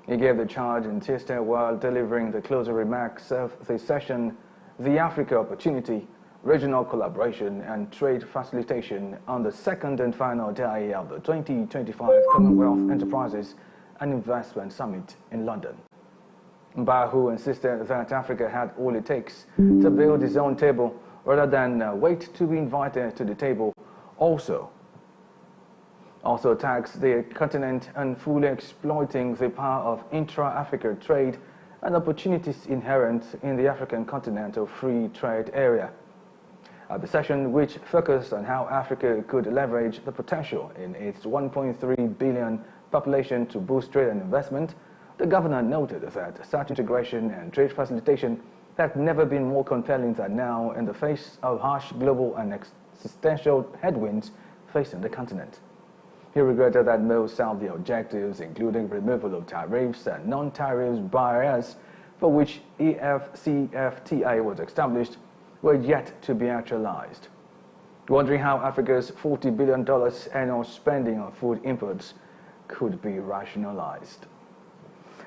He gave the charge in Tuesday while delivering the closing remarks of the session, The Africa Opportunity, Regional Collaboration and Trade Facilitation, on the second and final day of the 2025 Commonwealth Enterprises and Investment Summit in London. Bahu insisted that Africa had all it takes to build its own table rather than wait to be invited to the table. Also taxed the continent on fully exploiting the power of intra-Africa trade and opportunities inherent in the African continental free trade area. At the session, which focused on how Africa could leverage the potential in its 1.3 billion population to boost trade and investment, the governor noted that such integration and trade facilitation have never been more compelling than now in the face of harsh global and existential headwinds facing the continent. He regretted that most of the objectives, including removal of tariffs and non-tariff barriers for which EFCFTA was established, were yet to be actualized. Wondering how Africa's $40 billion annual spending on food imports could be rationalized.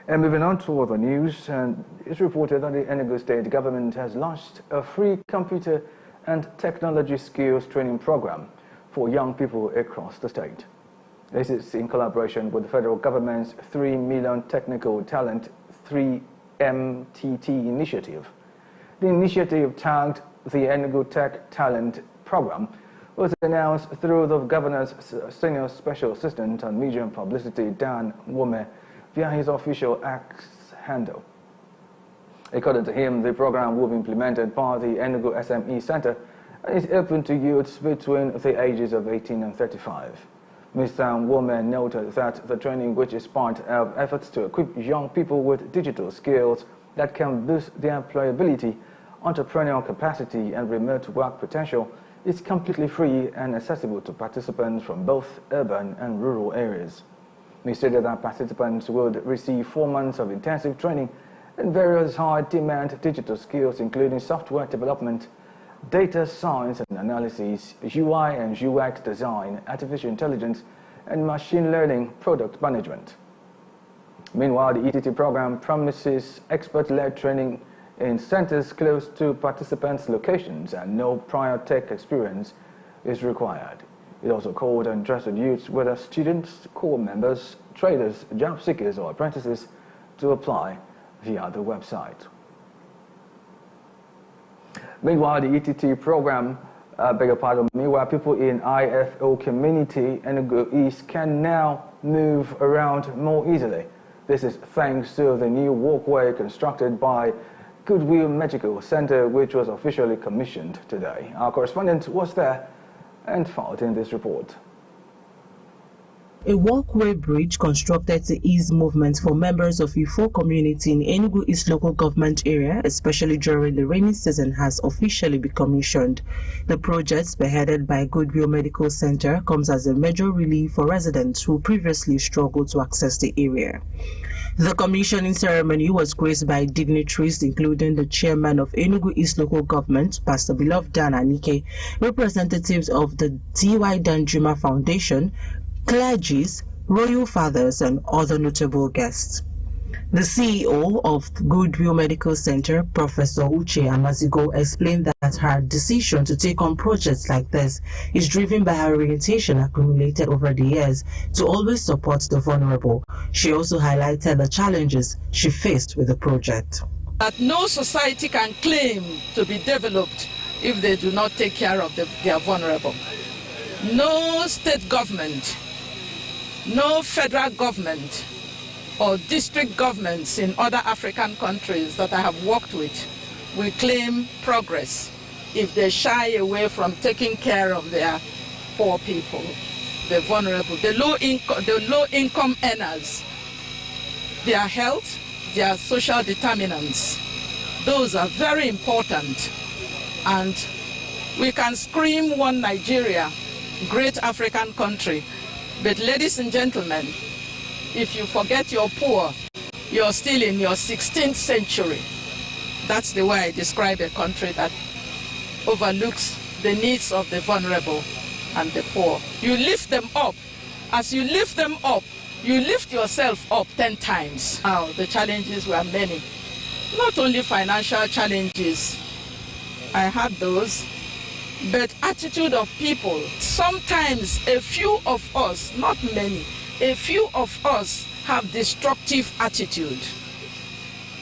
And moving on to other news, and it's reported that the Enugu State government has launched a free computer and technology skills training program for young people across the state. This is in collaboration with the federal government's 3 Million Technical Talent 3MTT initiative. The initiative, tagged the Enugu Tech Talent Program, was announced through the governor's senior special assistant on media and publicity, Dan Wome, via his official X handle. According to him, the program will be implemented by the Enugu SME Center and is open to youths between the ages of 18 and 35. Mr. Woman noted that the training, which is part of efforts to equip young people with digital skills that can boost their employability, entrepreneurial capacity, and remote work potential, is completely free and accessible to participants from both urban and rural areas. He stated that participants would receive 4 months of intensive training in various high-demand digital skills, including software development, data science and analysis, UI and UX design, artificial intelligence, and machine learning product management. Meanwhile, the ETT program promises expert-led training in centers close to participants' locations and no prior tech experience is required. It also called on interested youths, whether students, corps members, traders, job seekers, or apprentices, to apply via the website. Meanwhile, the ETT program, meanwhile, people in IFO community Enugu East can now move around more easily. This is thanks to the new walkway constructed by Goodwill Medical Center, which was officially commissioned today. Our correspondent was there and filed in this report. A walkway bridge constructed to ease movement for members of Ifo community in Enugu East local government area, especially during the rainy season, has officially been commissioned. The project, spearheaded by Goodwill Medical Center, comes as a major relief for residents who previously struggled to access the area. The commissioning ceremony was graced by dignitaries including the chairman of Enugu East local government, Pastor Beloved Dan Anike, representatives of the D.Y. Danjuma Foundation, clergies, royal fathers, and other notable guests. The CEO of Goodwill Medical Center, Professor Uche Amazigo, explained that her decision to take on projects like this is driven by her orientation accumulated over the years to always support the vulnerable. She also highlighted the challenges she faced with the project. That no society can claim to be developed if they do not take care of their vulnerable. No state government, no federal government, or district governments in other African countries that I have worked with will claim progress if they shy away from taking care of their poor people, the vulnerable, the low income earners, their health, their social determinants. Those are very important. And we can scream one Nigeria, great African country, but ladies and gentlemen, if you forget your poor, you're still in your 16th century. That's the way I describe a country that overlooks the needs of the vulnerable and the poor. You lift them up. As you lift them up, you lift yourself up 10 times. Now, the challenges were many. Not only financial challenges, I had those, but attitude of people. Sometimes a few of us, not many, a few of us have destructive attitude.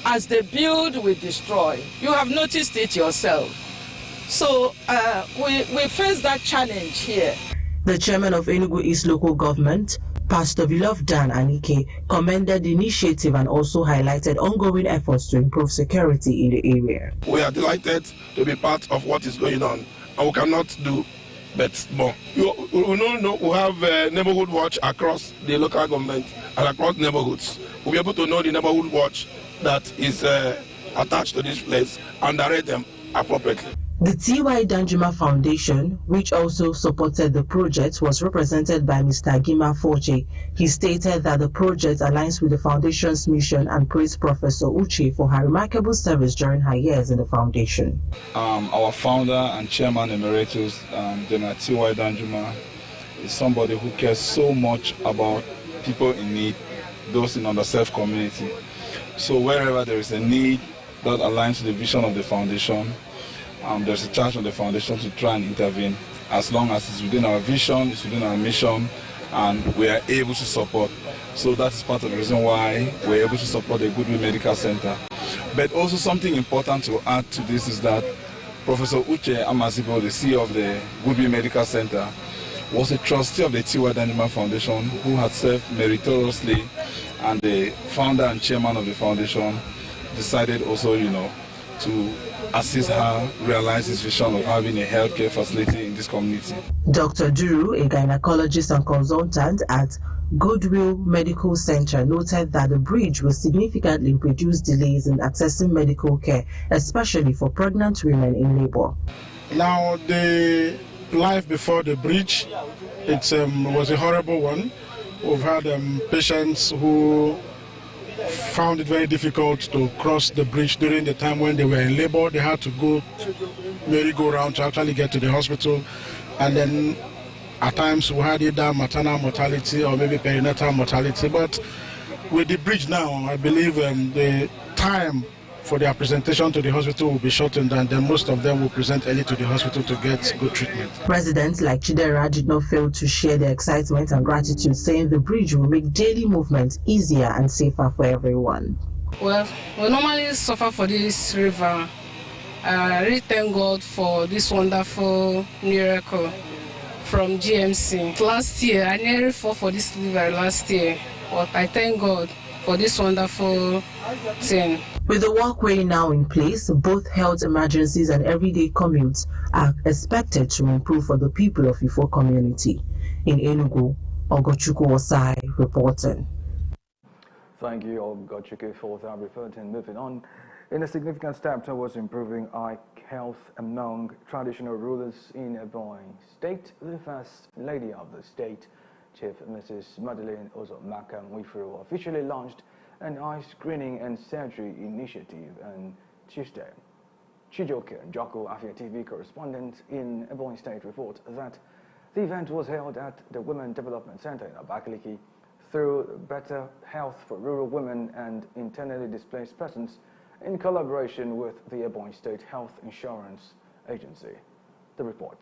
As they build, we destroy. You have noticed it yourself. So we face that challenge here. The chairman of Enugu East Local Government, Pastor Beloved Dan Anike, commended the initiative and also highlighted ongoing efforts to improve security in the area. We are delighted to be part of what is going on, and we cannot do but more. We have neighborhood watch across the local government and across neighborhoods. We'll be able to know the neighborhood watch that is attached to this place and direct them appropriately. The T.Y. Danjuma Foundation, which also supported the project, was represented by Mr. Gima Forje. He stated that the project aligns with the foundation's mission and praised Professor Uche for her remarkable service during her years in the foundation. Our founder and chairman emeritus, General T.Y. Danjuma, is somebody who cares so much about people in need, those in underserved community. So wherever there is a need that aligns with the vision of the foundation, there's a charge on the foundation to try and intervene, as long as it's within our vision, it's within our mission, and we are able to support. So that's part of the reason why we're able to support the Goodwill Medical Center. But also something important to add to this is that Professor Uche Amazibo, the CEO of the Goodwill Medical Center, was a trustee of the T.Y. Danjuma Foundation who had served meritoriously, and the founder and chairman of the foundation decided also, to assist her realize this vision of having a healthcare facility in this community. Dr. Duru, a gynecologist and consultant at Goodwill Medical Center, noted that the bridge will significantly reduce delays in accessing medical care, especially for pregnant women in labor. Now, the life before the bridge, it was a horrible one. We've had patients who found it very difficult to cross the bridge during the time when they were in labor. They had to go merry-go-round to actually get to the hospital. And then at times we had either maternal mortality or maybe perinatal mortality. But with the bridge now, I believe the time for their presentation to the hospital will be shortened, and then most of them will present early to the hospital to get good treatment. Residents like Chidera did not fail to share their excitement and gratitude, saying the bridge will make daily movement easier and safer for everyone. Well, we normally suffer for this river. I really thank God for this wonderful miracle from GMC. Last year, I nearly fought for this river last year, but I thank God for this wonderful thing. With the walkway now in place, both health emergencies and everyday commutes are expected to improve for the people of Ifo community. In Enugu, Ogochukwu Osai reporting. Thank you, Ogochukwu, for that report. And moving on, in a significant step towards improving eye health among traditional rulers in Ebonyi State, the First Lady of the state, Chief Mrs. Madeleine Ozomaka Mwifuru, officially launched an eye screening and surgery initiative on Tuesday. Chijoke Joko, Afia TV correspondent in Ebonyi State, reports that the event was held at the Women Development Center in Abakaliki through Better Health for Rural Women and Internally Displaced Persons in collaboration with the Ebonyi State Health Insurance Agency. The report.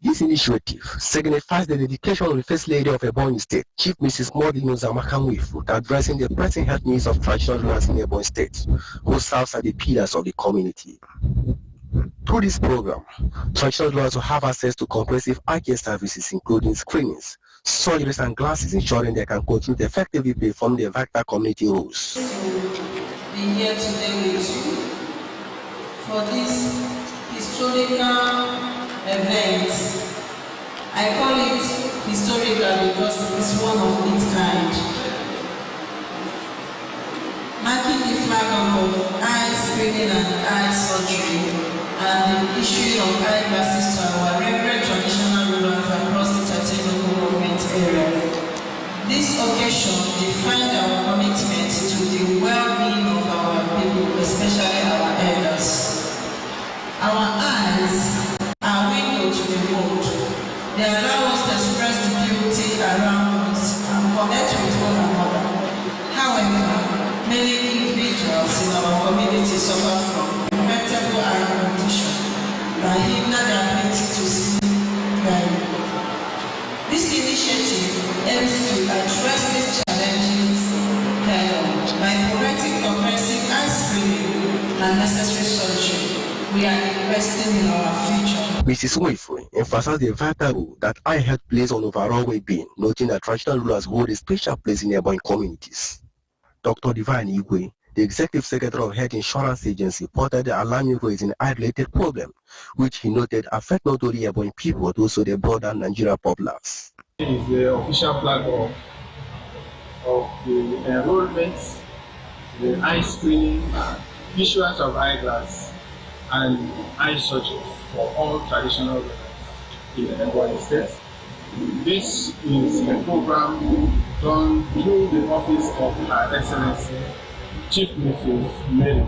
This initiative signifies the dedication of the First Lady of Ebonyi State, Chief Mrs. Madeleine Ozomaka Mwifuru, to addressing the pressing health needs of traditional rulers in Ebonyi State, who serve as the pillars of the community. Through this program, traditional rulers will have access to comprehensive eye care services, including screenings, surgeries, and glasses, ensuring they can continue to effectively perform their vital community roles. Be here today with you for this historical event. I call it historical because it's one of its kind, marking the flag of eye screening and eye surgery and the issuing of eye glasses to our reverend traditional rulers across the 13 local government area. This occasion defined our commitment to the well-being of our people, especially our elders. Our eyes are window to the world. They allow us to express the beauty around us and community suffer from preventable eye condition that hinder their ability to see clearly. This initiative aims to address these challenges head-on by providing comprehensive eye screening and necessary surgery. We are investing in our future. Mrs. Nwifuru emphasized the vital role that eye health plays on overall well-being, noting that traditional rulers hold a special place in urban communities. Dr. Divine Igwe, the Executive Secretary of Health Insurance Agency, reported the alarming rise in eye-related problems, which he noted affect not only urban people but also the broader Nigerian populace. It is the official flag of the enrollment, the eye screening, issuance of eyeglass, and eye surgeries for all traditional rulers in the Ebonyi State. This is a program done through the office of Her Excellency Chief Mrs. Mary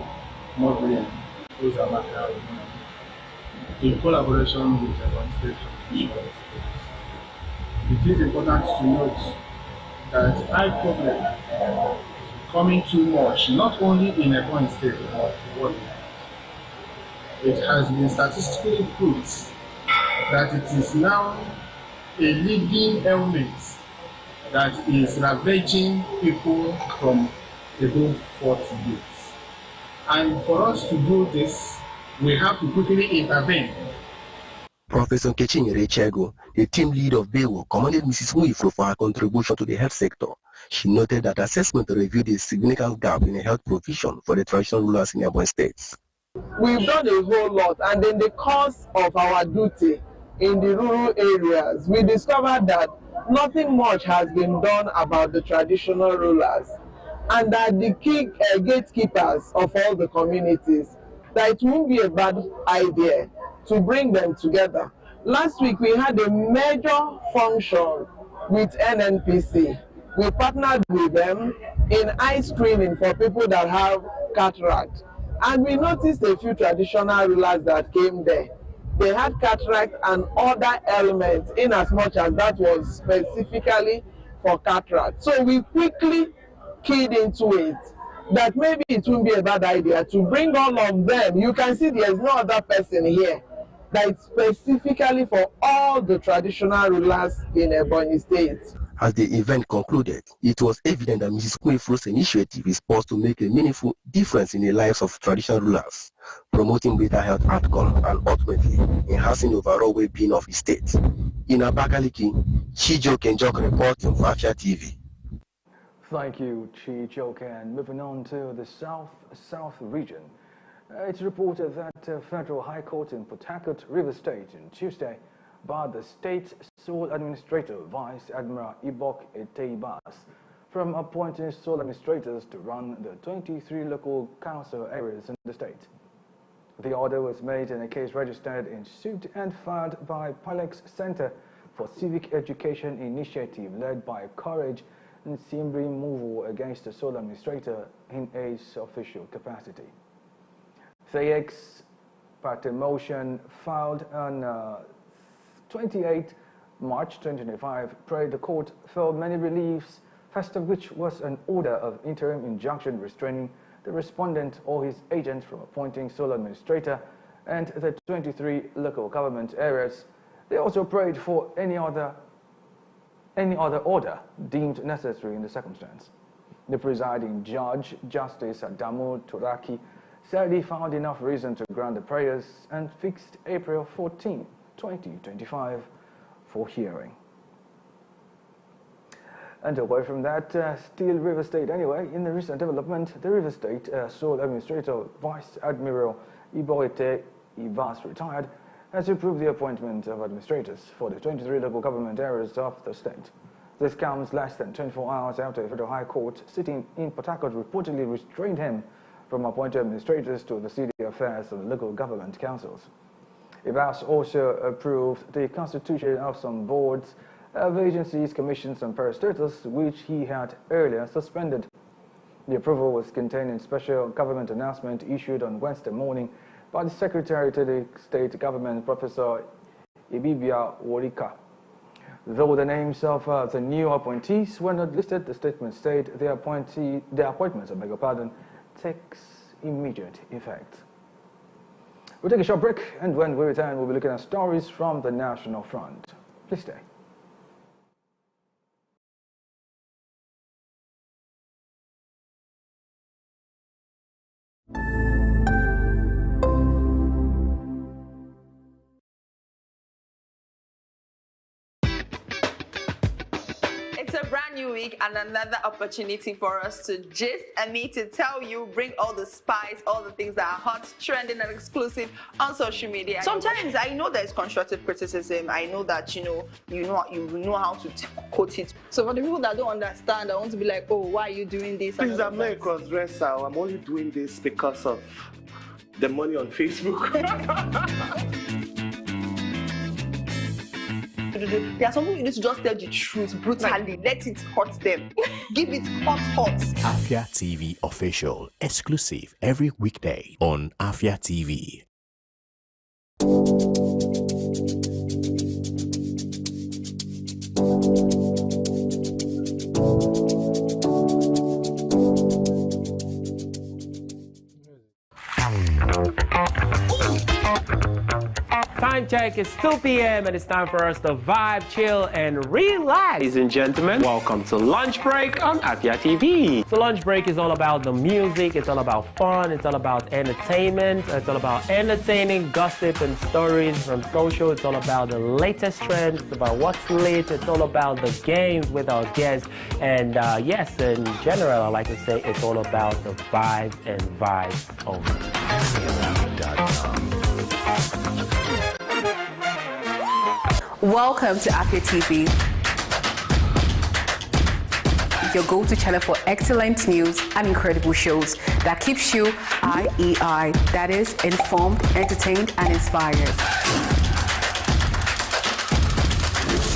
Morgan Uzamaka in collaboration with the Ebonyi State Health Insurance. It is important to note that eye problem is becoming too much, not only in Ebonyi State but worldwide. It has been statistically proved that it is now a leading ailment that is ravaging people from above 40 years. And for us to do this, we have to quickly intervene. Professor Nkechinyere Chego, the team lead of BEWO, commended Mrs. Nwifuru for her contribution to the health sector. She noted that assessment revealed a significant gap in the health provision for the traditional rulers in Ebonyi states. We've done a whole lot, and in the course of our duty in the rural areas, we discovered that nothing much has been done about the traditional rulers, and that the key gatekeepers of all the communities, that it won't be a bad idea to bring them together. Last week we had a major function with NNPC. We partnered with them in eye screening for people that have cataract. And we noticed a few traditional rulers that came there. They had cataract and other elements in as much as that was specifically for cataract. So we quickly keyed into it that maybe it wouldn't be a bad idea to bring all of them. You can see there's no other person here that is specifically for all the traditional rulers in Ebonyi State. As the event concluded, it was evident that Mrs. Nwifuru's initiative is poised to make a meaningful difference in the lives of traditional rulers, promoting better health outcomes and ultimately enhancing the overall well-being of the state. In Abakaliki, Chijoke Njoke reporting for Afia TV. Thank you, Chijoke. And moving on to the South region. It's reported that Federal High Court in Port Harcourt, River State, on Tuesday barred the state's sole administrator, Vice Admiral Ibok Eteibas, from appointing sole administrators to run the 23 local council areas in the state. The order was made in a case registered in suit and filed by Palex Center for Civic Education Initiative led by Courage and Simbri Muvu against the sole administrator in his official capacity. The ex-parte motion filed on 28 March 2025 prayed the court for many reliefs, first of which was an order of interim injunction restraining the respondent or his agent from appointing sole administrator and the 23 local government areas. They also prayed for any other order deemed necessary in the circumstance. The presiding judge, Justice Adamu Turaki, said he found enough reason to grant the prayers and fixed April 14, 2025 for hearing. And away from that, still River State anyway, in the recent development, the River State sole administrator, Vice Admiral Iboete Ivas, retired, has approved the appointment of administrators for the 23 local government areas of the state. This comes less than 24 hours after the Federal High Court sitting in Port Harcourt reportedly restrained him from appointing administrators to the city affairs of the local government councils. Ivas also approved the constitution of some boards of agencies, commissions and parastatals which he had earlier suspended. The approval was contained in special government announcement issued on Wednesday morning by the Secretary to the State Government, Professor Ibibia Worika. Though the names of the new appointees were not listed, the statement said the appointments, takes immediate effect. We'll take a short break, and when we return, we'll be looking at stories from the National Front. Please stay. It's a brand new week and another opportunity for us to gist and me to tell you, bring all the spice, all the things that are hot, trending and exclusive on social media. Sometimes I know there's constructive criticism. I know that you know how to quote it. So for the people that don't understand, I want to be like, oh, why are you doing this? Please, I'm not a cross-dresser. I'm only doing this because of the money on Facebook. There are some people you need to just tell the truth brutally. Let it hurt them. Give it hot. Afia TV official, exclusive every weekday on Afia TV. Time check, it's 2 p.m. and it's time for us to vibe, chill, and relax. Ladies and gentlemen, welcome to Lunch Break on Afia TV. So Lunch Break is all about the music, it's all about fun, it's all about entertainment, it's all about entertaining gossip and stories from social, it's all about the latest trends, it's about what's lit, it's all about the games with our guests, and yes, in general, I like to say it's all about the vibe and vibes only. Welcome to Afia TV, your go-to channel for excellent news and incredible shows that keeps you IEI, that is, informed, entertained, and inspired.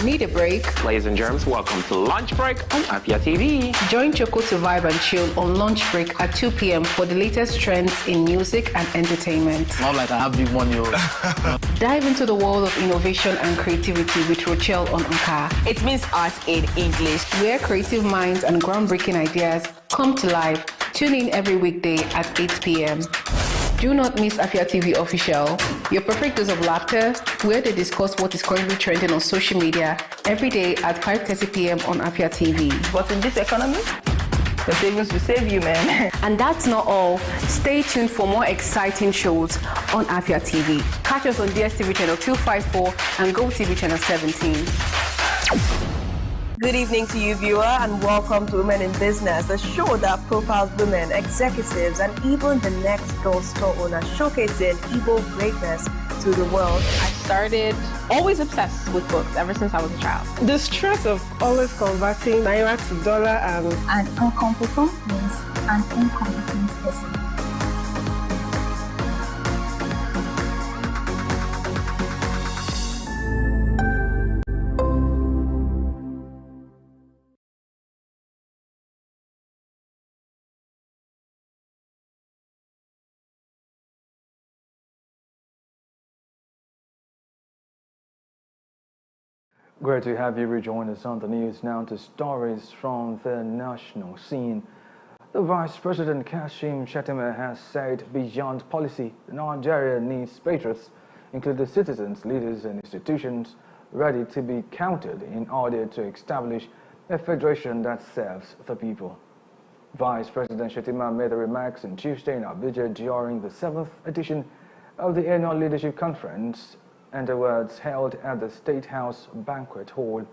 Need a break? Ladies and germs, welcome to Lunch Break on Afia TV. Join Choco to vibe and chill on Lunch Break at 2 p.m. for the latest trends in music and entertainment. Not like I have big money. Dive into the world of innovation and creativity with Rochelle on Anka. It means art in English. Where creative minds and groundbreaking ideas come to life. Tune in every weekday at 8 p.m. Do not miss Afia TV Official, your perfect dose of laughter, where they discuss what is currently trending on social media every day at 5:30 p.m. on Afia TV. But in this economy, the savings will save you, man. And that's not all. Stay tuned for more exciting shows on Afia TV. Catch us on DSTV channel 254 and GoTV channel 17. Good evening to you, viewer, and welcome to Women in Business, a show that profiles women, executives, and even the next girl store owner, showcasing Igbo greatness to the world. I started always obsessed with books ever since I was a child. The stress of always converting naira to dollar and an incompetent means an incompetent person. Great to have you rejoin us on the news. Now to stories from the national scene. The Vice President Kashim Shettima has said beyond policy, Nigeria needs patriots, including citizens, leaders and institutions, ready to be counted in order to establish a federation that serves the people. Vice President Shettima made the remarks on Tuesday in Abuja during the 7th edition of the Annual Leadership Conference and the words held at the State House Banquet Hall.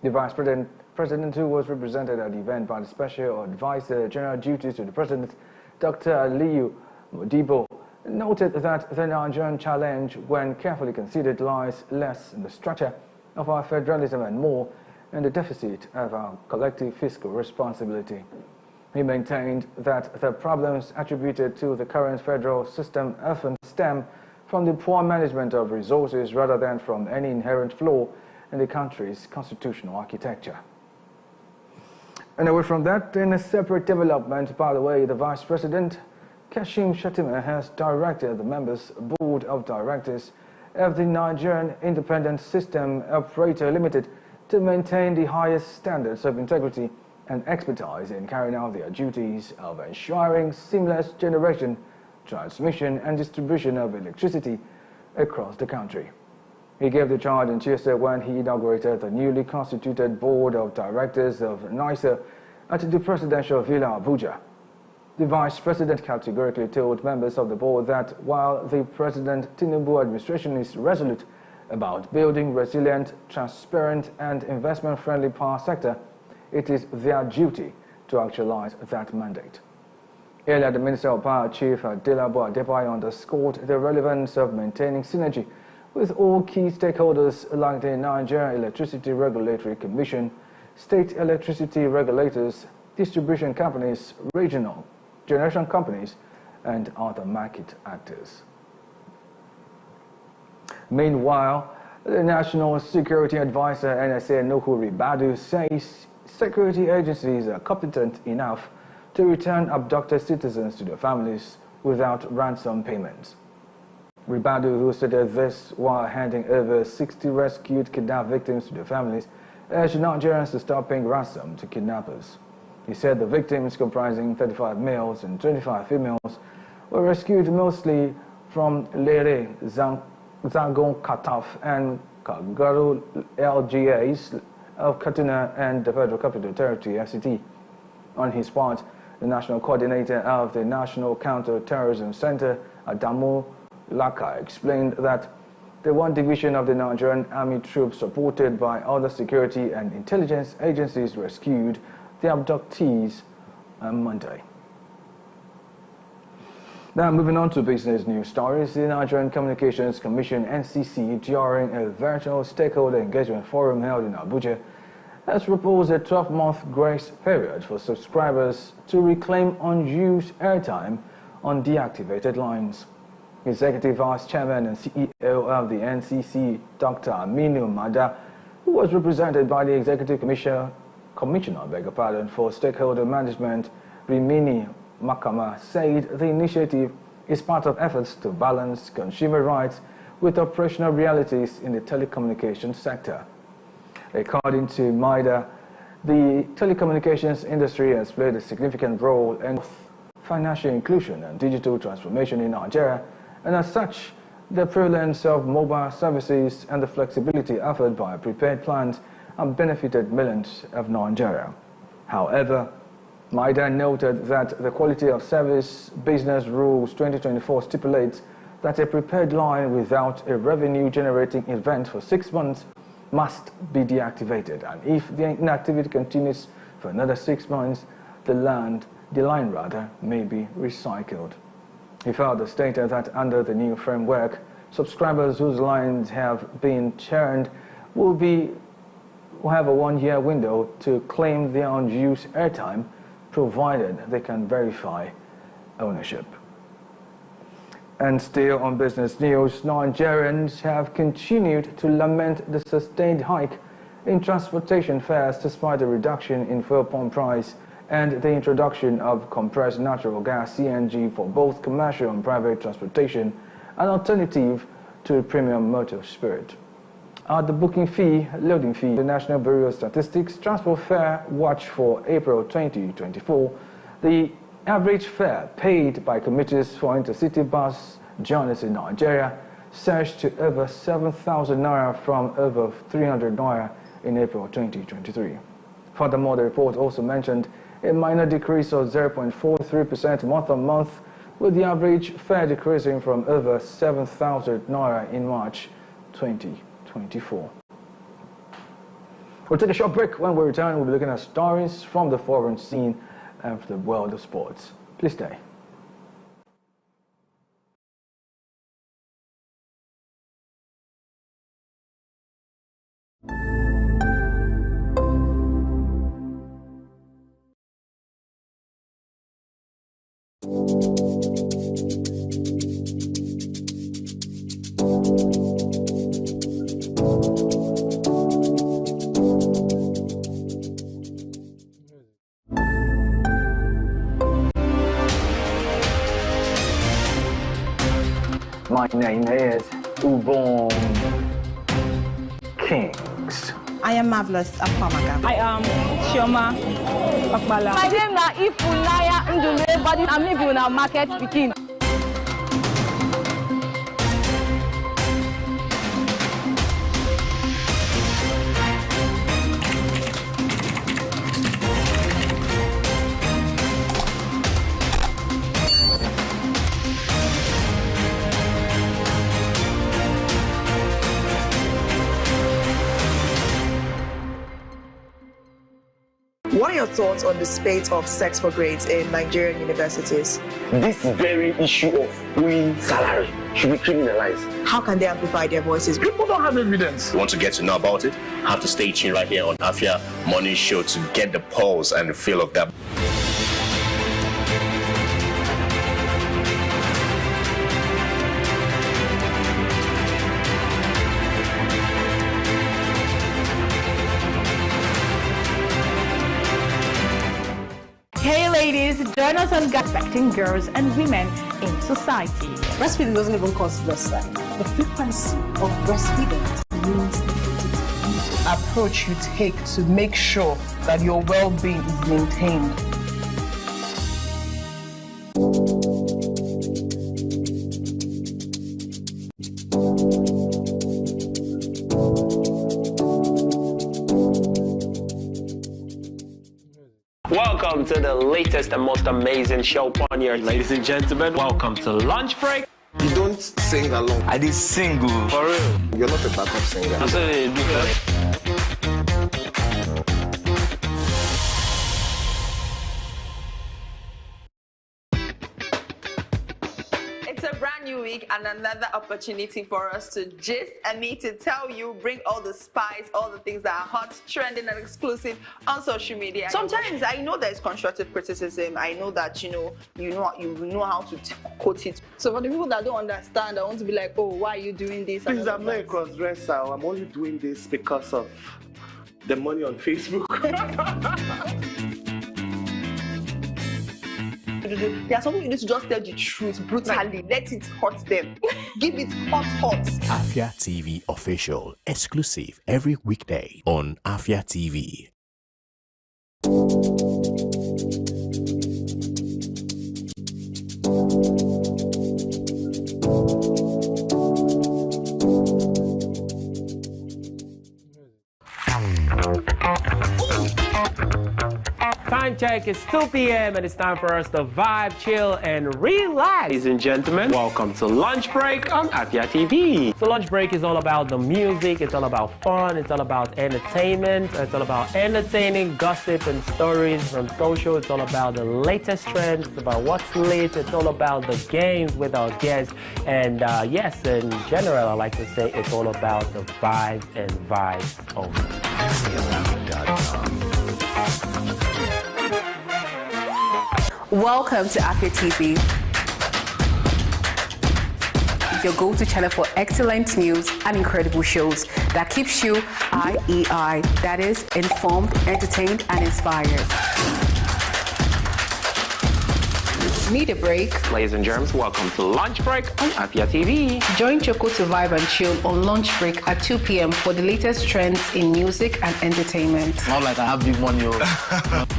The Vice President, who was represented at the event by the Special Advisor General Duties to the President, Dr. Aliyu Modibo, noted that the Nigerian challenge, when carefully considered, lies less in the structure of our federalism and more in the deficit of our collective fiscal responsibility. He maintained that the problems attributed to the current federal system often stem from the poor management of resources rather than from any inherent flaw in the country's constitutional architecture. And away from that, in a separate development, by the way, the Vice President, Kashim Shettima, has directed the members' Board of Directors of the Nigerian Independent System Operator Limited to maintain the highest standards of integrity and expertise in carrying out their duties of ensuring seamless generation, transmission and distribution of electricity across the country. He gave the charge on Tuesday when he inaugurated the newly constituted Board of Directors of NISA at the Presidential Villa Abuja. The Vice President categorically told members of the board that while the President Tinubu administration is resolute about building resilient, transparent and investment-friendly power sector, it is their duty to actualize that mandate. Earlier, the Minister of Power, Chief Adelabo Adebayo, underscored the relevance of maintaining synergy with all key stakeholders like the Nigeria Electricity Regulatory Commission, state electricity regulators, distribution companies, regional generation companies, and other market actors. Meanwhile, the National Security Advisor, NSA Nuhu Ribadu, says security agencies are competent enough to return abducted citizens to their families without ransom payments. Ribadu, who stated this while handing over 60 rescued kidnapped victims to their families, urged Nigerians to stop paying ransom to kidnappers. He said the victims, comprising 35 males and 25 females, were rescued mostly from Lere, Zangon Kataf and Kagaru LGAs of Kaduna and the Federal Capital Territory, FCT. On his part, the national coordinator of the National Counter-Terrorism Center, Adamu Laka, explained that the one division of the Nigerian Army troops, supported by other security and intelligence agencies, rescued the abductees on Monday. Now, moving on to business news stories, the Nigerian Communications Commission, NCC, during a virtual stakeholder engagement forum held in Abuja, has proposed a 12-month grace period for subscribers to reclaim unused airtime on deactivated lines. Executive Vice Chairman and CEO of the NCC, Dr. Aminu Mada, who was represented by the Executive Commissioner for Stakeholder Management, Rimini Makama, said the initiative is part of efforts to balance consumer rights with operational realities in the telecommunications sector. According to Maida, the telecommunications industry has played a significant role in financial inclusion and digital transformation in Nigeria, and as such, the prevalence of mobile services and the flexibility offered by prepaid plans have benefited millions of Nigeria. However, Maida noted that the Quality of Service Business Rules 2024 stipulates that a prepaid line without a revenue-generating event for 6 months must be deactivated, and if the inactivity continues for another 6 months, the line may be recycled. He further stated that under the new framework, subscribers whose lines have been churned will have a 1-year window to claim their unused airtime, provided they can verify ownership. And still on business news, Nigerians have continued to lament the sustained hike in transportation fares despite the reduction in fuel pump price and the introduction of compressed natural gas (CNG) for both commercial and private transportation, an alternative to premium motor spirit. At the booking fee, loading fee, the National Bureau of Statistics Transport Fare Watch for April 2024, the average fare paid by commuters for intercity bus journeys in Nigeria surged to over 7,000 naira from over 300 naira in April 2023. Furthermore, the report also mentioned a minor decrease of 0.43% month-on-month, with the average fare decreasing from over 7,000 naira in March 2024. We'll take a short break. When we return, we'll be looking at stories from the foreign scene and the world of sports. Please stay. My name is Ubon Kings. I am Marvelous Apamaga. I am Chioma Okbala. My name is Ifunaya Ndule, but I'm living in our market speaking. What are your thoughts on the spate of sex for grades in Nigerian universities? This very issue of owing salary should be criminalized. How can they amplify their voices? People don't have evidence. You want to get to know about it? Have to stay tuned right here on Afia Morning Show to get the pulse and the feel of that. Hey ladies, join us on Affecting Girls and Women in Society. Breastfeeding doesn't even cause breast size. The frequency of breastfeeding means the approach you take to make sure that your well-being is maintained. Welcome to the latest and most amazing show on here, ladies and gentlemen. Welcome to Lunch Break. You don't sing along. I did sing for real. You're not a backup singer. That's what they do. It's a brand new week and another opportunity for us to gist and me to tell you, bring all the spice, all the things that are hot, trending and exclusive on social media. Sometimes I know there's constructive criticism. I know that you know how to quote it. So for the people that don't understand, I want to be like, oh, why are you doing this? Please, I'm not a cross-dresser. I'm only doing this because of the money on Facebook. There are some people you need to just tell the truth brutally. Let it hurt them. Give it hot. Afia TV official, exclusive every weekday on Afia TV. Time check, it's 2 p.m. and it's time for us to vibe, chill, and relax. Ladies and gentlemen, welcome to Lunch Break on Afia TV. So Lunch Break is all about the music, it's all about fun, it's all about entertainment, it's all about entertaining gossip and stories from social, it's all about the latest trends, it's about what's lit, it's all about the games with our guests, and yes, in general, I like to say it's all about the vibes and vibes only. Welcome to Afia TV, your go-to channel for excellent news and incredible shows that keeps you IEI, that is, informed, entertained, and inspired. Need a break? Ladies and germs, welcome to Lunch Break on Afia TV. Join Choco to vibe and chill on Lunch Break at 2 p.m. for the latest trends in music and entertainment. Not like I have big money.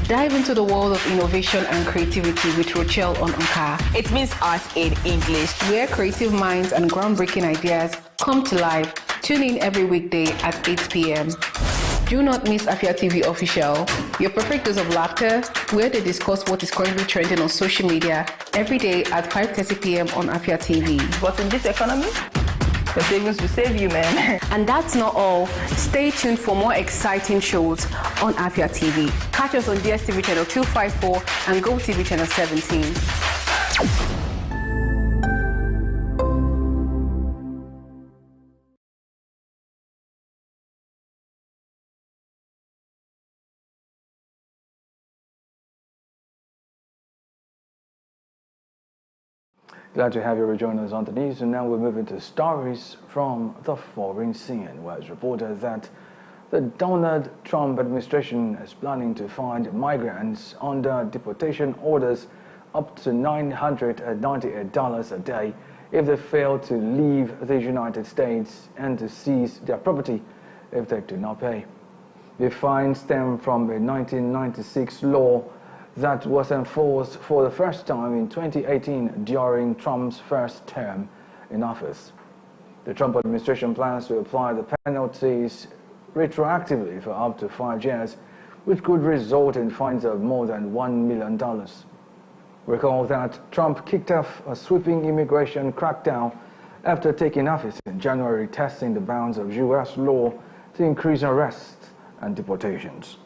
Dive into the world of innovation and creativity with Rochelle on Anka. It means art in English. Where creative minds and groundbreaking ideas come to life. Tune in every weekday at 8 p.m. Do not miss Afia TV Official, your perfect dose of laughter, where they discuss what is currently trending on social media every day at 5:30 p.m. on Afia TV. But in this economy, the savings will save you, man. And that's not all. Stay tuned for more exciting shows on Afia TV. Catch us on DSTV channel 254 and GoTV channel 17. Glad to have you rejoin us on the news, and now we're moving to stories from the foreign scene, where it's reported that the Donald Trump administration is planning to fine migrants under deportation orders up to $998 a day if they fail to leave the United States, and to seize their property if they do not pay. The fine stemmed from a 1996 law that was enforced for the first time in 2018 during Trump's first term in office. The Trump administration plans to apply the penalties retroactively for up to 5 years, which could result in fines of more than $1 million. Recall that Trump kicked off a sweeping immigration crackdown after taking office in January, testing the bounds of U.S. law to increase arrests and deportations.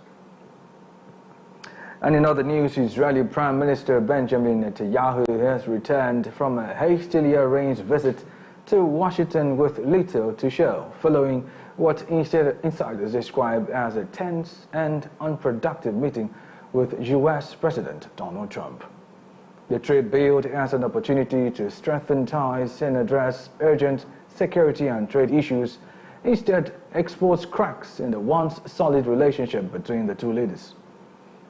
And in other news, Israeli Prime Minister Benjamin Netanyahu has returned from a hastily arranged visit to Washington with little to show, following what insiders describe as a tense and unproductive meeting with U.S. President Donald Trump. The trip billed as an opportunity to strengthen ties and address urgent security and trade issues instead exposed cracks in the once solid relationship between the two leaders.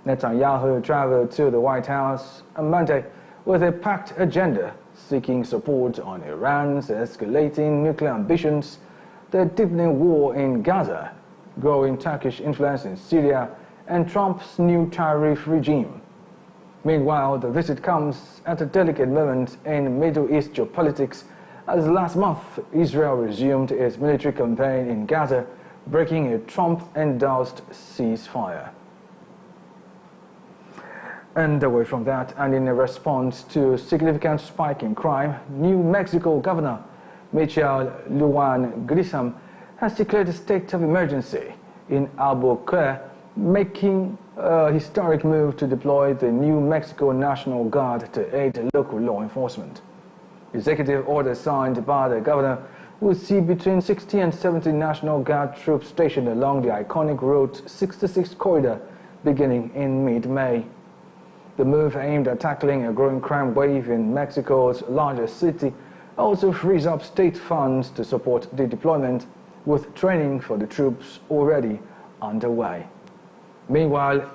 Netanyahu traveled to the White House on Monday with a packed agenda seeking support on Iran's escalating nuclear ambitions, the deepening war in Gaza, growing Turkish influence in Syria, and Trump's new tariff regime. Meanwhile, the visit comes at a delicate moment in Middle East geopolitics, as last month Israel resumed its military campaign in Gaza, breaking a Trump-endorsed ceasefire. And away from that, and in a response to a significant spike in crime, New Mexico Governor Michelle Lujan Grisham has declared a state of emergency in Albuquerque, making a historic move to deploy the New Mexico National Guard to aid local law enforcement. Executive order signed by the governor will see between 60 and 70 National Guard troops stationed along the iconic Route 66 corridor beginning in mid-May. The move aimed at tackling a growing crime wave in Mexico's largest city also frees up state funds to support the deployment, with training for the troops already underway. Meanwhile,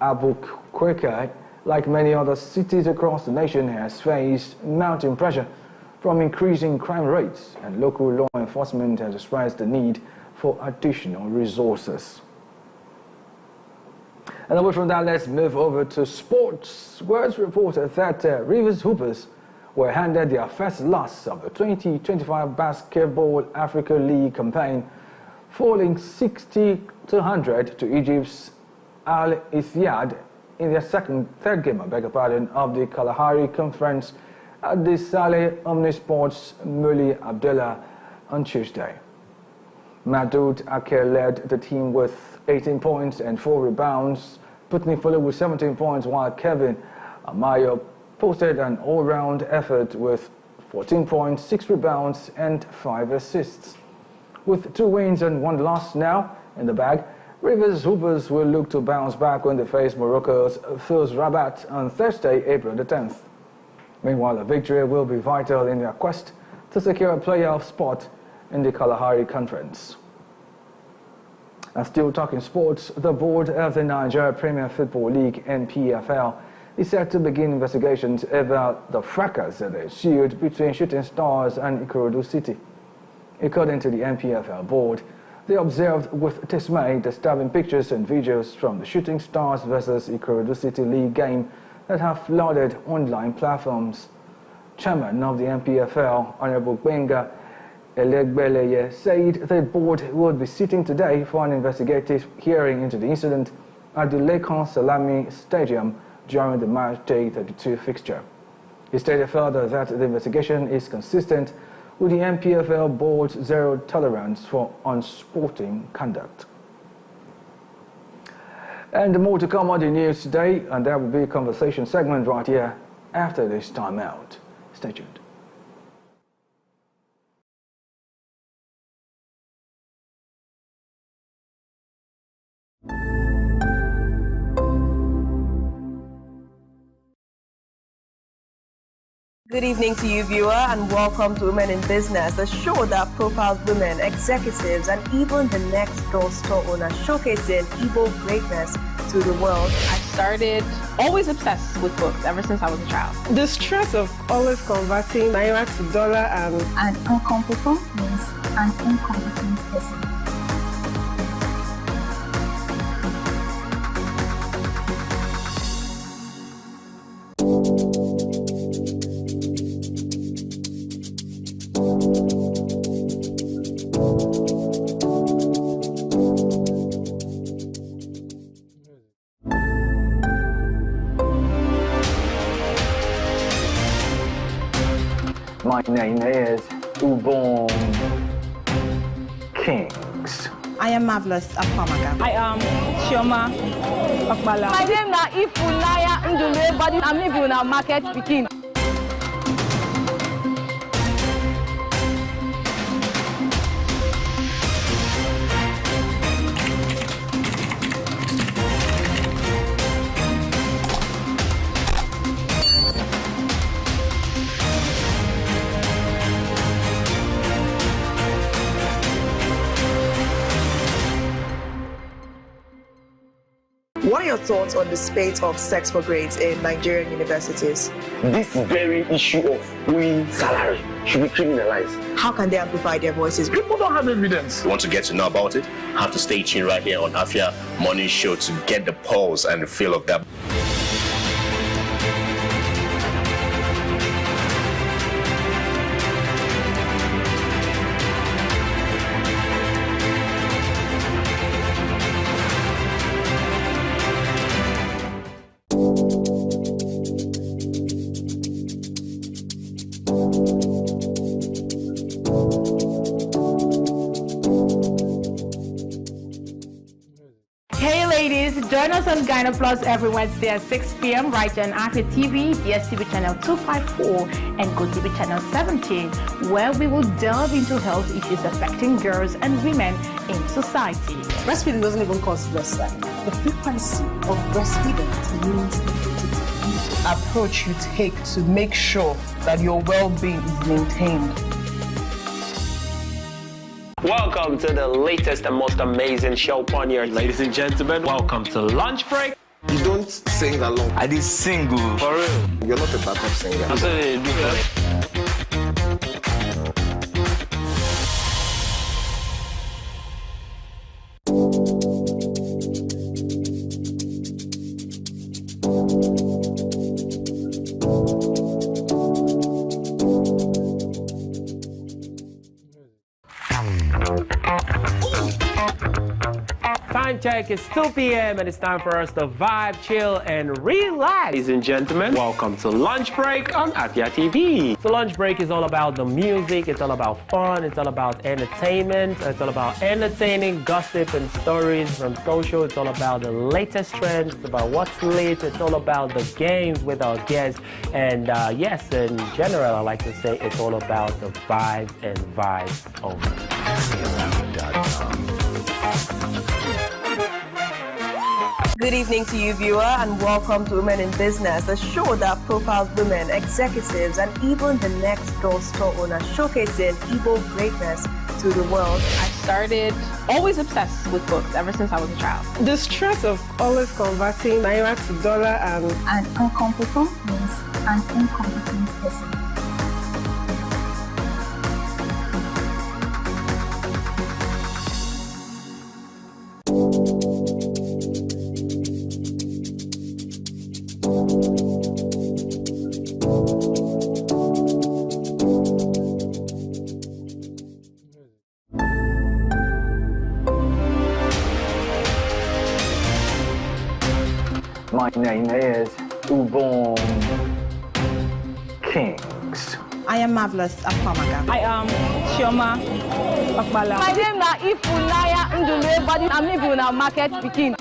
Albuquerque, like many other cities across the nation, has faced mounting pressure from increasing crime rates, and local law enforcement has expressed the need for additional resources. And away from that, let's move over to sports, where it's reported that Rivers Hoopers were handed their first loss of the 2025 Basketball Africa League campaign, falling 60-100 to Egypt's Al Ittihad in their third game of the Kalahari Conference at the Saleh Omnisports Muli Abdullah on Tuesday. Madoud Aker led the team with 18 points and 4 rebounds, Putney followed with 17 points, while Kevin Amayo posted an all-round effort with 14 points, 6 rebounds and 5 assists. With 2 wins and 1 loss now in the bag, Rivers Hoopers will look to bounce back when they face Morocco's FUS Rabat on Thursday, April the 10th. Meanwhile, a victory will be vital in their quest to secure a playoff spot in the Kalahari Conference. And still talking sports, the board of the Nigeria Premier Football League (NPFL) is set to begin investigations about the fracas that ensued between Shooting Stars and Ikorodu City. According to the NPFL board, they observed with dismay disturbing pictures and videos from the Shooting Stars versus Ikorodu City League game that have flooded online platforms. Chairman of the NPFL, Honorable Benga Elegbeleye, said the board would be sitting today for an investigative hearing into the incident at the Lekan Salami Stadium during the March Day 32 fixture. He stated further that the investigation is consistent with the NPFL board's zero tolerance for unsporting conduct. And more to come on the news today, and there will be a conversation segment right here after this time out. Stay tuned. Good evening to you, viewer, and welcome to Women in Business, a show that profiles women, executives, and even the next girl store owner, showcasing Igbo greatness to the world. I started always obsessed with books ever since I was a child. The stress of always converting naira to dollar and An incompetent means an incompetent person. My name is Ubon Kings. I am Marvelous Apamaga. I am Chioma Okpala. My name na Ifunaya Ndule, but I'm living in market speaking. What are your thoughts on the spate of sex for grades in Nigerian universities? This very issue of owing salary should be criminalized. How can they amplify their voices? People don't have evidence. Want to get to know about it? Have to stay tuned right here on Afia Morning Show to get the pulse and the feel of that. Join us on Gyno Plus every Wednesday at 6 p.m. right here on Afia TV, DSTV channel 254 and GoTV channel 17, where we will delve into health issues affecting girls and women in society. Breastfeeding doesn't even cause breastfeeding. The frequency of breastfeeding means the approach you take to make sure that your well-being is maintained. Welcome to the latest and most amazing show on here, ladies and gentlemen. Welcome to Lunch Break. You don't sing along. I did sing. For real. You're not a backup singer. I'm saying do that. Time check, it's 2 p.m. and it's time for us to vibe, chill, and relax. Ladies and gentlemen, welcome to Lunch Break on Afia TV. So Lunch Break is all about the music, it's all about fun, it's all about entertainment, it's all about entertaining gossip and stories from social, it's all about the latest trends, it's about what's lit, it's all about the games with our guests, and yes, in general, I like to say it's all about the vibes and vibes only. Good evening to you, viewer, and welcome to Women in Business, a show that profiles women, executives, and even the next door store owner, showcasing Igbo greatness to the world. I started always obsessed with books ever since I was a child. The stress of always converting naira to dollar and An incompetent means an incompetent person. My name is Ubon Kings. I am Marvelous Apamaga. I am Chioma Okpala. My name na Ifunaya Ndule, but I'm living in market speaking.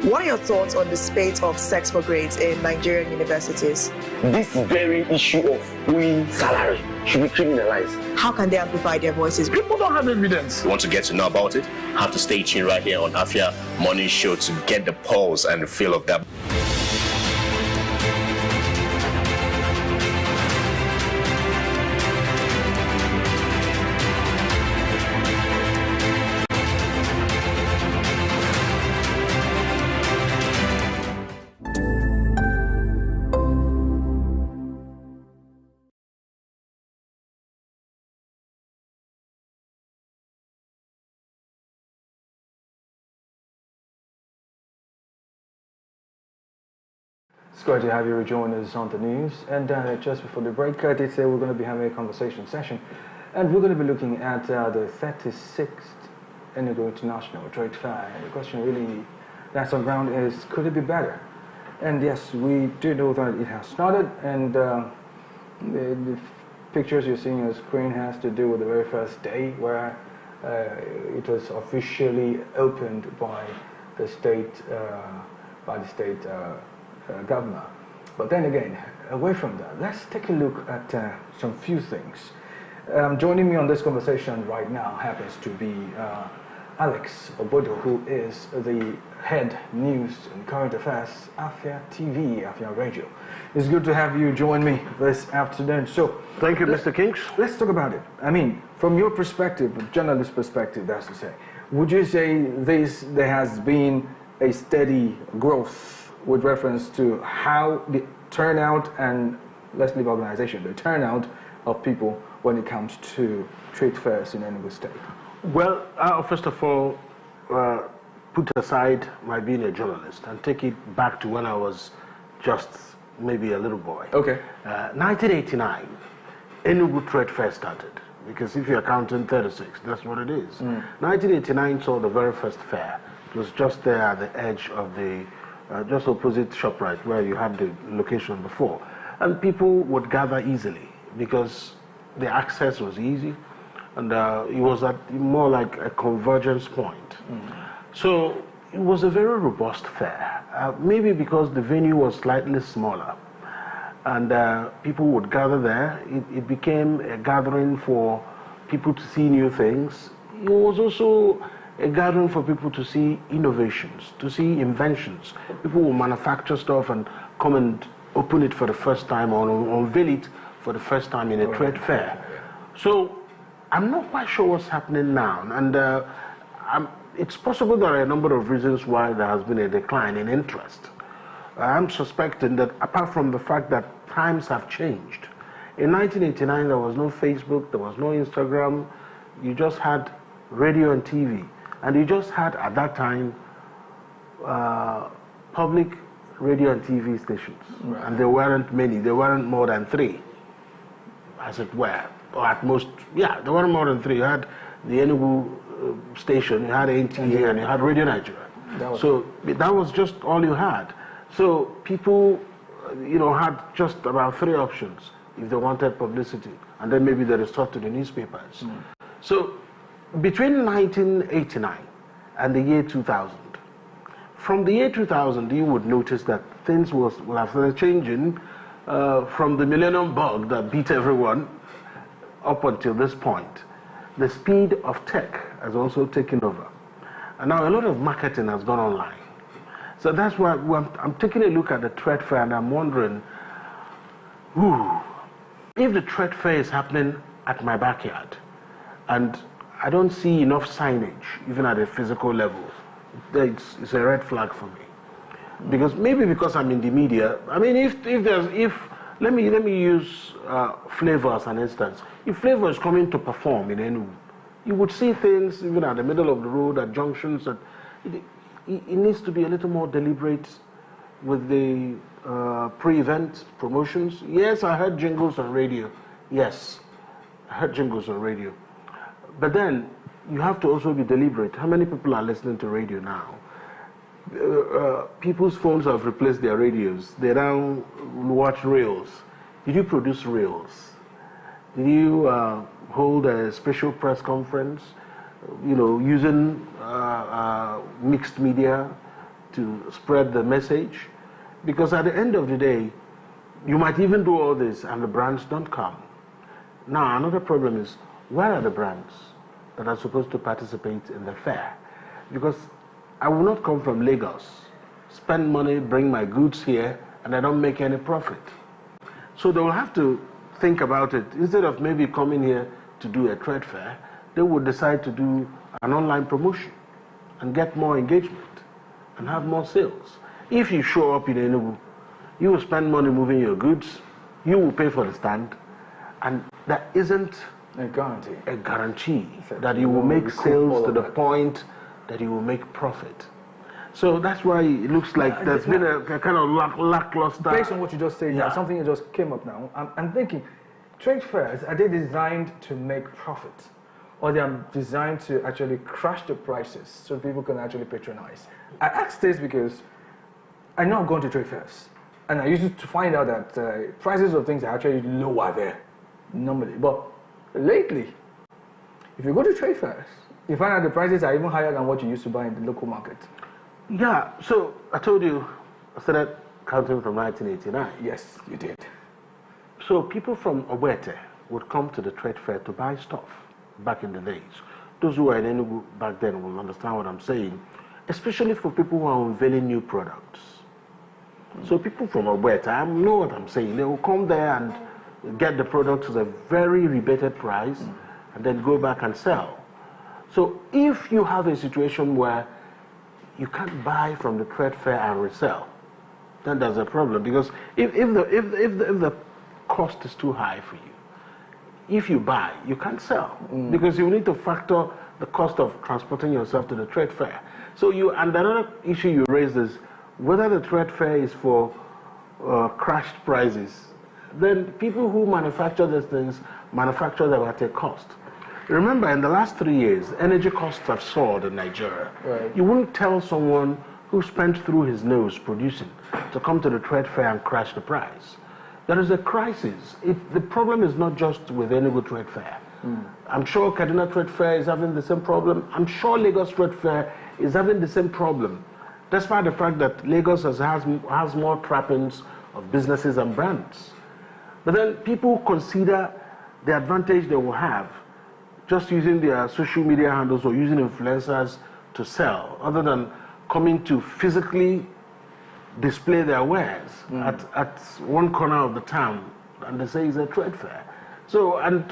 What are your thoughts on the spate of sex for grades in Nigerian universities? This very issue of owing salary should be criminalized. How can they amplify their voices? People don't have evidence. Want to get to know about it? Have to stay tuned right here on Afia Morning Show to get the pulse and the feel of that. It's great to have you rejoin us on the news. And just before the break, I did say we're going to be having a conversation session. And we're going to be looking at the 36th Enugu International Trade Fair. And the question really that's on ground is, could it be better? And yes, we do know that it has started. And the pictures you're seeing on the screen has to do with the very first day where it was officially opened by the state governor. But then again, away from that, let's take a look at some few things. Joining me on this conversation right now happens to be Alex Obodo, who is the head news and current affairs Afia TV, Afia Radio. It's good to have you join me this afternoon. So, thank you, Mr. Kings. Let's talk about it. I mean, from your perspective, journalist perspective, that's to say, would you say there has been a steady growth with reference to how the turnout and, let's leave organization, the turnout of people when it comes to trade fairs in Enugu State? Well, first of all, put aside my being a journalist and take it back to when I was just maybe a little boy. Okay. 1989, Enugu Trade Fair started, because if you're counting 36, that's what it is. 1989 saw the very first fair. It was just there at the edge of the just opposite ShopRite, where you had the location before. And people would gather easily because the access was easy, and it was at more like a convergence point. So it was a very robust fair, maybe because the venue was slightly smaller, and people would gather there. It became a gathering for people to see new things. It was also a gathering for people to see innovations, to see inventions. People will manufacture stuff and come and open it for the first time or unveil it for the first time in a trade fair. So I'm not quite sure what's happening now. And it's possible there are a number of reasons why there has been a decline in interest. I'm suspecting that apart from the fact that times have changed. In 1989, there was no Facebook, there was no Instagram. You just had radio and TV. And you just had, at that time, public radio and TV stations. Right. And there weren't many. There weren't more than 3, as it were. Or at most, yeah, there weren't more than 3. You had the Enugu station, you had NTA, and you had Radio Nigeria. That was just all you had. So people, had just about 3 options if they wanted publicity. And then maybe they resort to the newspapers. So between 1989 and the year 2000, from the year 2000, you would notice that things will have started changing from the millennium bug that beat everyone up until this point. The speed of tech has also taken over. And now a lot of marketing has gone online. So that's why I'm taking a look at the trade fair and I'm wondering, if the trade fair is happening at my backyard and I don't see enough signage, even at a physical level, it's a red flag for me. Because I'm in the media. I mean, let me use Flavor as an instance. If Flavor is coming to perform in Enugu, you would see things even at the middle of the road, at junctions. It needs to be a little more deliberate with the pre-event promotions. Yes, I heard jingles on radio. Yes, I heard jingles on radio. But then you have to also be deliberate. How many people are listening to radio now? People's phones have replaced their radios. They now watch reels. Did you produce reels? Did you hold a special press conference, using mixed media to spread the message? Because at the end of the day, you might even do all this and the brands don't come. Now, another problem is, where are the brands that are supposed to participate in the fair? Because I will not come from Lagos, spend money, bring my goods here, and I don't make any profit. So they will have to think about it. Instead of maybe coming here to do a trade fair, they would decide to do an online promotion and get more engagement and have more sales. If you show up in Enugu, you will spend money moving your goods, you will pay for the stand, and there isn't a guarantee that you will make sales to the point that you will make profit. So that's why it looks like there's been a kind of lackluster. Based on what you just said, now, something that just came up now. I'm thinking, trade fairs, are they designed to make profit? Or they are designed to actually crash the prices so people can actually patronize? I ask this because I know I'm going to trade fairs. And I used to find out that prices of things are actually lower there, normally. But lately, if you go to trade fairs, you find out the prices are even higher than what you used to buy in the local market. Yeah, so I told you I started counting from 1989. Yes, you did. So people from Ogbete would come to the trade fair to buy stuff back in the days. Those who were in Enugu back then will understand what I'm saying, especially for people who are unveiling new products. So people from Ogbete, I know what I'm saying. They will come there and get the products at a very rebated price and then go back and sell. So if you have a situation where you can't buy from the trade fair and resell, then there's a problem. Because if the cost is too high for you, if you buy, you can't sell. Because you need to factor the cost of transporting yourself to the trade fair. So and another issue you raised is whether the trade fair is for crashed prices. Then people who manufacture these things manufacture them at a cost. Remember, in the last 3 years, energy costs have soared in Nigeria. Right. You wouldn't tell someone who spent through his nose producing to come to the trade fair and crash the price. There is a crisis. The problem is not just with Enugu Trade Fair. I'm sure Kaduna Trade Fair is having the same problem. I'm sure Lagos Trade Fair is having the same problem, despite the fact that Lagos has more trappings of businesses and brands. But then people consider the advantage they will have just using their social media handles or using influencers to sell, other than coming to physically display their wares at one corner of the town, and they say it's a trade fair. So, and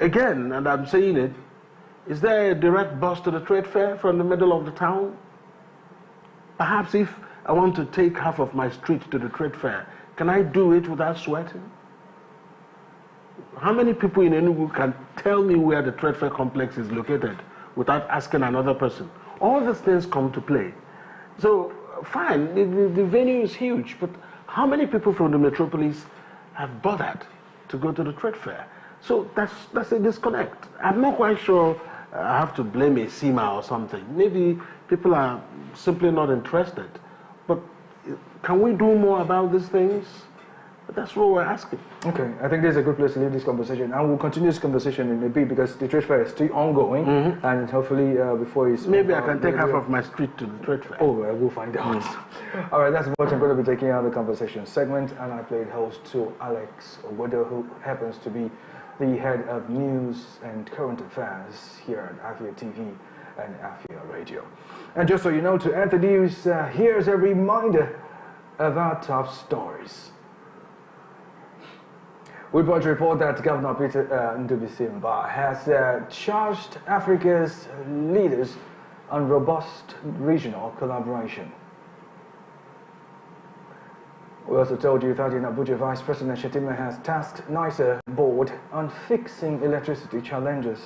again, and I'm saying it, is there a direct bus to the trade fair from the middle of the town? Perhaps if I want to take half of my street to the trade fair, can I do it without sweating? How many people in Enugu can tell me where the trade fair complex is located without asking another person? All these things come to play. So, fine, the venue is huge, but how many people from the metropolis have bothered to go to the trade fair? So that's a disconnect. I'm not quite sure I have to blame a SEMA or something. Maybe people are simply not interested. But can we do more about these things? That's what we're asking. Okay, I think this is a good place to leave this conversation, and we'll continue this conversation in a bit because the trade fair is still ongoing, and hopefully before it's maybe I can take half of my street to the trade fair. Oh, we'll find out. All right, that's what I'm going to be taking out of the conversation segment, and I played host to Alex Owodo, who happens to be the head of news and current affairs here at Afia TV and Afia Radio. And just so you know, to end the news, here's a reminder of our top stories. We brought to report that Governor Peter Ndubuisi has charged Africa's leaders on robust regional collaboration. We also told you that in Abuja, Vice President Shettima has tasked NISA board on fixing electricity challenges.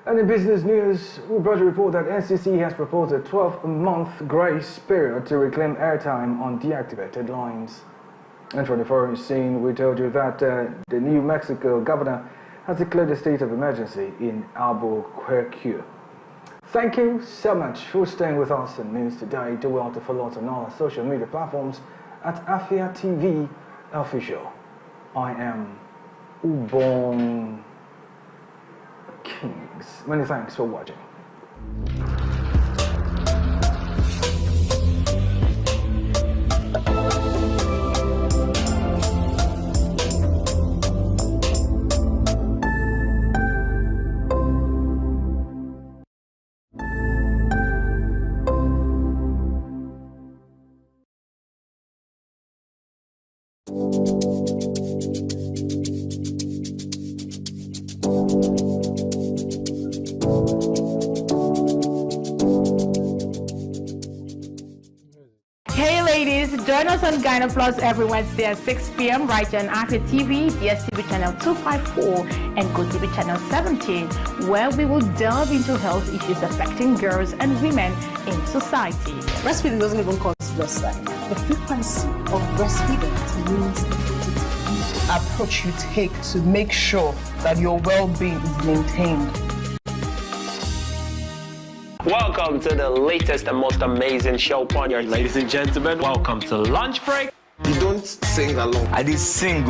And in business news, we brought to report that NCC has proposed a 12-month grace period to reclaim airtime on deactivated lines. And from the foreign scene, we told you that the New Mexico governor has declared a state of emergency in Albuquerque. Thank you so much for staying with us in News Today. Do well to follow us on all our social media platforms at Afia TV Official. I am Ubong Kings. Many thanks for watching. Join us on Gyno Plus every Wednesday at 6 p.m. right here on Afia TV, DSTV channel 254, and GoTV channel 17, where we will delve into health issues affecting girls and women in society. Breastfeeding doesn't even cause breastfeeding. The frequency of breastfeeding means the approach you take to make sure that your well-being is maintained. Welcome to the latest and most amazing show on your ladies and gentlemen. Welcome to Lunch Break. You don't sing along. I did sing.